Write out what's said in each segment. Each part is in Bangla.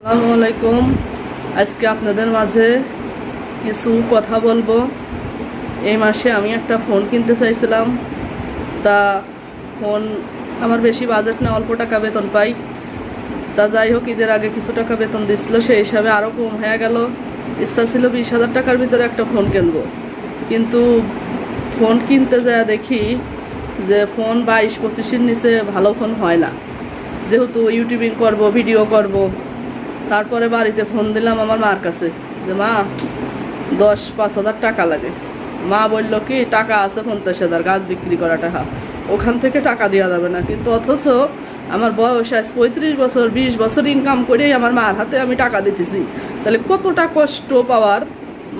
আসসালামু আলাইকুম। আজকে আপনাদের মাঝে কিছু কথা বলবো। এই মাসে আমি একটা ফোন কিনতে চাইছিলাম। তা ফোন আমার বেশি বাজেট না, অল্প টাকা বেতন পাই। তা যাই হোক, ঈদের আগে কিছু টাকা বেতন দিছিল, সেই হিসাবে আরও কম হয়ে গেল। ইচ্ছা ছিল 20,000 টাকার ভিতরে একটা ফোন কিনবো, কিন্তু ফোন কিনতে যায় দেখি যে ফোন 22-25-এর নিচে ভালো ফোন হয় না। যেহেতু ইউটিউবিং করব, ভিডিও করব, তারপরে বাড়িতে ফোন দিলাম আমার মার কাছে যে মা 10-5 হাজার টাকা লাগে। মা বলল কি টাকা আছে 50,000, গাছ বিক্রি করা টাকা, ওখান থেকে টাকা দেওয়া যাবে না। কিন্তু অথচ আমার বয়স আজ 35 বছর, 20 বছর ইনকাম করেই আমার মার হাতে আমি টাকা দিতেছি। তাহলে কতটা কষ্ট পাওয়ার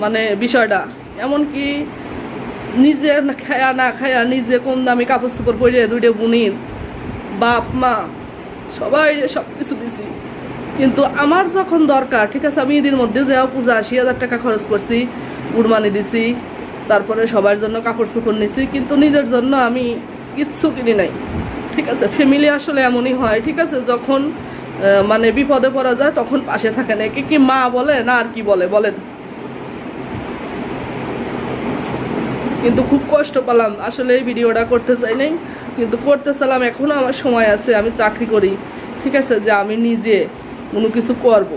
মানে বিষয়টা। এমনকি নিজে খায়া না খায়া, নিজে কম দামি কাপড় চোপড় পরে, দুইটা বোনের বাপ মা সবাই সব কিছু দিছি। কিন্তু আমার যখন দরকার, ঠিক আছে, আমি ঈদের মধ্যে যাও পূজা 80,000 টাকা খরচ করছি, কুরবানি দিছি, তারপরে সবার জন্য কাপড় চোপড় নিছি, কিন্তু নিজের জন্য আমি কিচ্ছু কিনি নাই। ঠিক আছে, ফ্যামিলি আসলে এমনই হয়। ঠিক আছে, যখন মানে বিপদে পড়া যায় তখন পাশে থাকে না। কি মা বলে না আর কি বলে বলেন। কিন্তু খুব কষ্ট পেলাম আসলে, এই ভিডিওটা করতে চাই নাই, কিন্তু করতে চাইলাম। এখনও আমার সময় আছে, আমি চাকরি করি, ঠিক আছে, যে আমি নিজে কোনো কিছু করব।